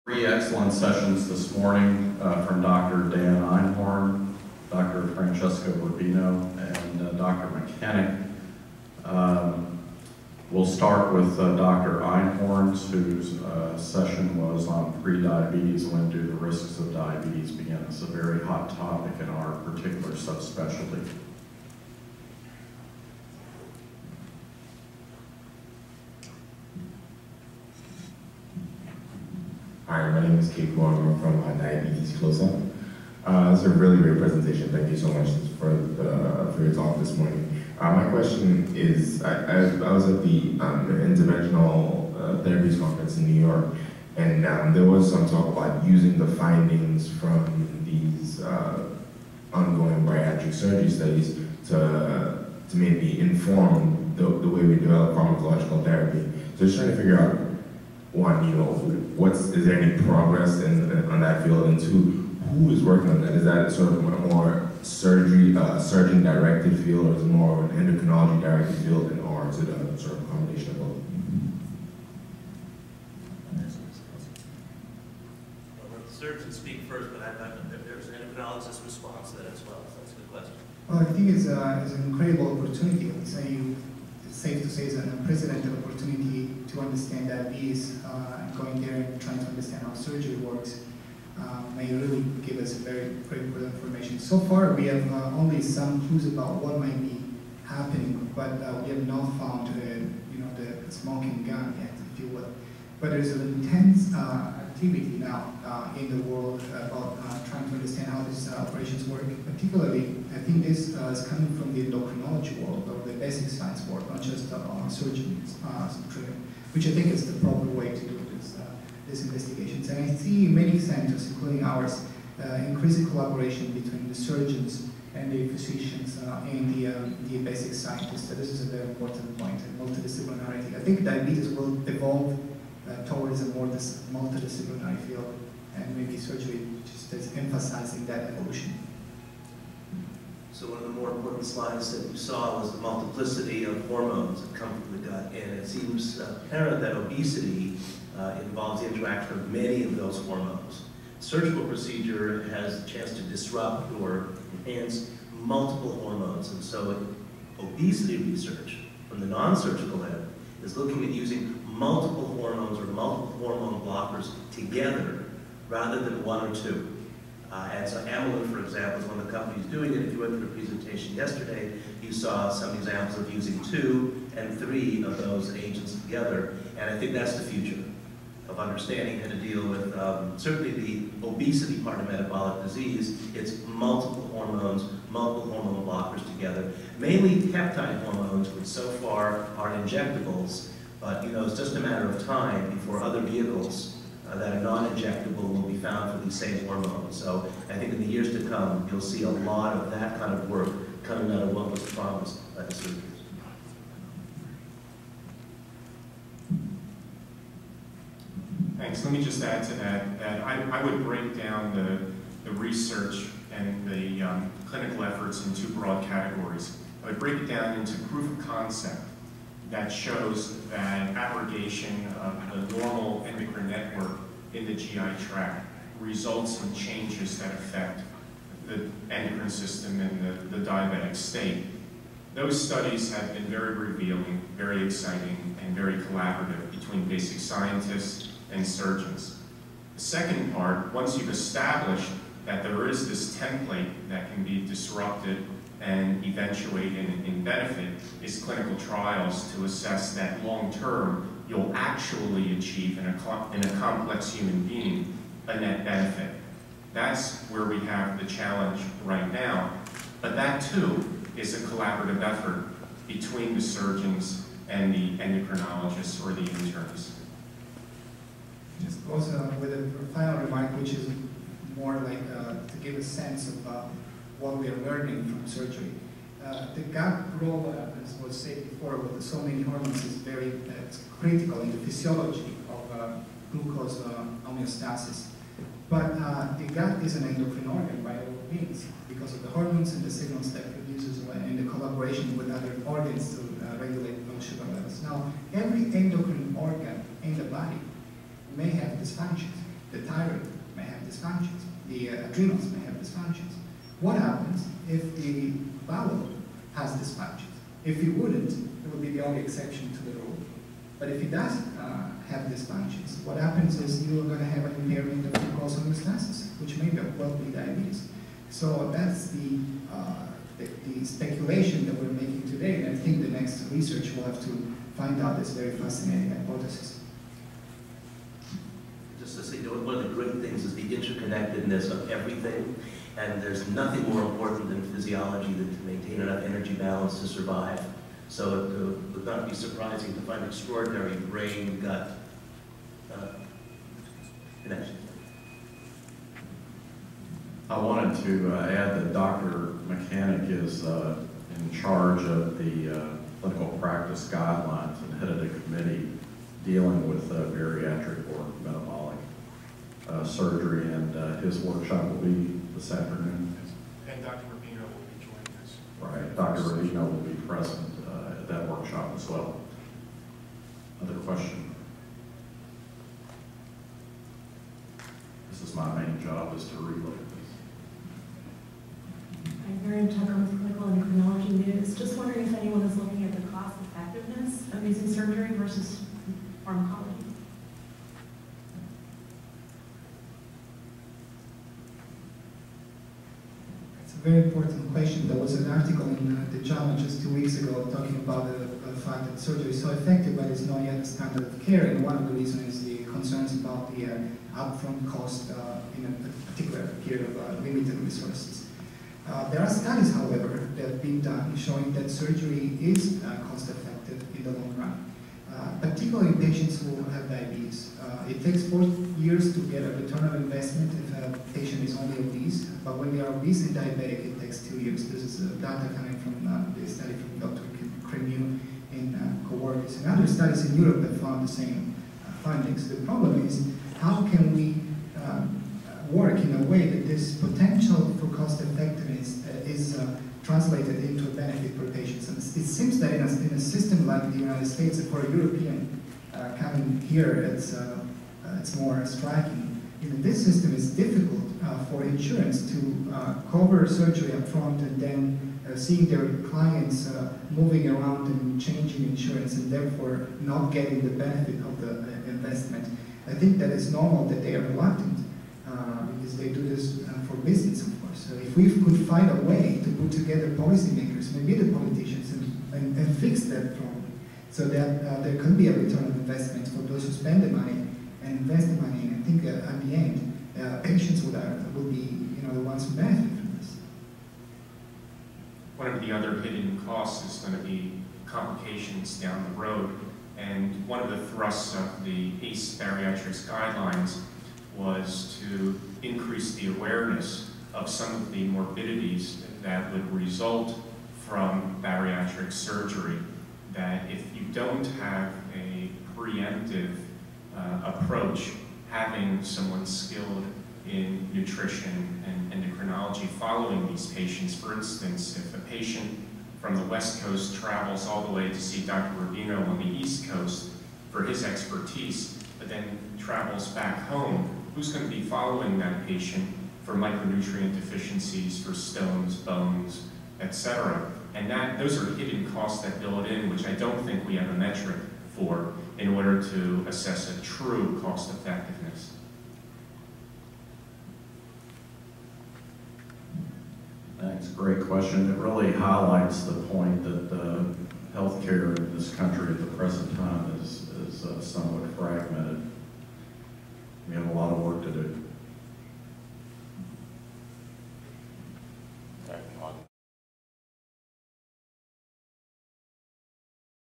Three excellent sessions this morning from Dr. Dan Einhorn, Dr. Francesco Rubino, and Dr. Mechanic. We'll start with Dr. Einhorn's, whose session was on pre-diabetes, when do the risks of diabetes begin. It's a very hot topic in our particular subspecialty. Hi, my name is Kate Gorman. I'm from Diabetes Close-Up. It's a really great presentation. Thank you so much for your talk this morning. My question is, I was at the Interventional Therapies Conference in New York, and there was some talk about using the findings from these ongoing bariatric surgery studies to maybe inform the way we develop pharmacological therapy. So just trying to figure out, one, is there any progress on that field, and two, who is working on that? Is that sort of a more surgeon-directed field, or is it more of an endocrinology-directed field, or is it a sort of combination of both? I'll let the surgeon speak first, but there's an endocrinologist response to that as well, so that's a good question. Well, I think it's an incredible opportunity. It's safe to say it's an unprecedented opportunity to understand diabetes, and going there and trying to understand how surgery works may really give us a very critical information. So far, we have only some clues about what might be happening, but we have not found the smoking gun yet, if you will. But there's an intense activity now in the world about trying to understand how these operations work. Particularly, I think this is coming from the endocrinology world, or the basic science world, not just surgeons, which I think is the proper way to do these investigations. And I see many centers, including ours, increasing collaboration between the surgeons and the physicians and the basic scientists. So this is a very important point, multidisciplinarity. I think diabetes will evolve towards a more multidisciplinary field, and maybe surgery just is emphasizing that evolution. So one of the more important slides that you saw was the multiplicity of hormones that come from the gut, and it seems apparent that obesity involves the interaction of many of those hormones. Surgical procedure has a chance to disrupt or enhance multiple hormones, and so obesity research from the non-surgical end is looking at using multiple hormones or multiple hormone blockers together rather than one or two. And so Amylin, for example, is one of the companies doing it. If you went to the presentation yesterday, you saw some examples of using 2 and 3 of those agents together. And I think that's the future of understanding how to deal with certainly the obesity part of metabolic disease. It's multiple hormones, multiple hormone blockers together, mainly peptide hormones, which so far are injectables. But it's just a matter of time before other vehicles that are non-injectable will be found for these same hormones. So I think in the years to come, you'll see a lot of that kind of work coming out of what was promised by the surgeons. Thanks. Let me just add to that I would break down the research and the clinical efforts in 2 broad categories. I would break it down into proof of concept that shows that abrogation of the normal endocrine network in the GI tract results in changes that affect the endocrine system and the diabetic state. Those studies have been very revealing, very exciting, and very collaborative between basic scientists and surgeons. The second part, once you've established that there is this template that can be disrupted and eventuate in benefit, is clinical trials to assess that long-term you'll actually achieve in a complex human being a net benefit. That's where we have the challenge right now, but that too is a collaborative effort between the surgeons and the endocrinologists or the internists. Just also with a final remark, which is more like to give a sense of what we are learning from surgery. The gut role, as was said before, with so many hormones is very critical in the physiology of glucose homeostasis. But the gut is an endocrine organ by all means, because of the hormones and the signals that it produces and the collaboration with other organs to regulate blood sugar levels. Now, every endocrine organ in the body may have dysfunctions. The thyroid may have dysfunctions. The adrenals may have dysfunctions. What happens if the bowel has dysfunctions? If it wouldn't, it would be the only exception to the rule. But if it does have dysfunctions, what happens is you are going to have an impairment of glucose homeostasis, which may well be diabetes. So that's the speculation that we're making today, and I think the next research will have to find out this very fascinating hypothesis. Just to say, one of the great things is the interconnectedness of everything, and there's nothing more important than physiology than to maintain enough energy balance to survive. So it would not be surprising to find extraordinary brain-gut connections. I wanted to add that Dr. Mechanic is in charge of the clinical practice guidelines and headed a committee dealing with bariatric or metabolic surgery, and his workshop will be this afternoon. And Dr. Rubino will be joining us. Right, Dr. Rubino will be present at that workshop as well. Other question? This is my main job, is to relook at this. I'm Miriam Tucker with Clinical Endocrinology News. Just wondering if anyone is looking at the cost effectiveness of using surgery versus pharmacology. It's a very important question. There was an article in the JAMA just 2 weeks ago talking about the fact that surgery is so effective, but it's not yet the standard of care. And one of the reasons is the concerns about the upfront cost in a particular period of limited resources. There are studies, however, that have been done showing that surgery is cost-effective in the long run, particularly in patients who have diabetes. It takes 4 years to get a return on investment if a patient is only obese, but when they are obese and diabetic, it takes 2 years. This is data coming from the study from Dr. Cremieux and co-workers. And other studies in Europe have found the same findings. The problem is, how can we work in a way that this potential for cost effectiveness is translated into a benefit for patients? And it seems that in a system like the United States, for a European coming here, it's more striking. In this system, it's difficult for insurance to cover surgery up front and then seeing their clients moving around and changing insurance and therefore not getting the benefit of the investment. I think that it's normal that they are reluctant because they do this for business, of course. So if we could find a way to put together policymakers, maybe the politicians, and fix that problem, so that there could be a return on investment for those who spend the money and invest the money. And I think at the end, patients will be the ones who benefit from this. One of the other hidden costs is going to be complications down the road. And one of the thrusts of the AACE bariatrics guidelines was to increase the awareness of some of the morbidities that would result from bariatric surgery. That if you don't have a preemptive approach, having someone skilled in nutrition and endocrinology following these patients. For instance, if a patient from the West Coast travels all the way to see Dr. Rubino on the East Coast for his expertise, but then travels back home, who's going to be following that patient for micronutrient deficiencies, for stones, bones, etc.? And those are hidden costs that build in, which I don't think we have a metric for in order to assess a true cost effectiveness. Thanks, great question. It really highlights the point that healthcare in this country at the present time is somewhat fragmented. We have a lot of work to do.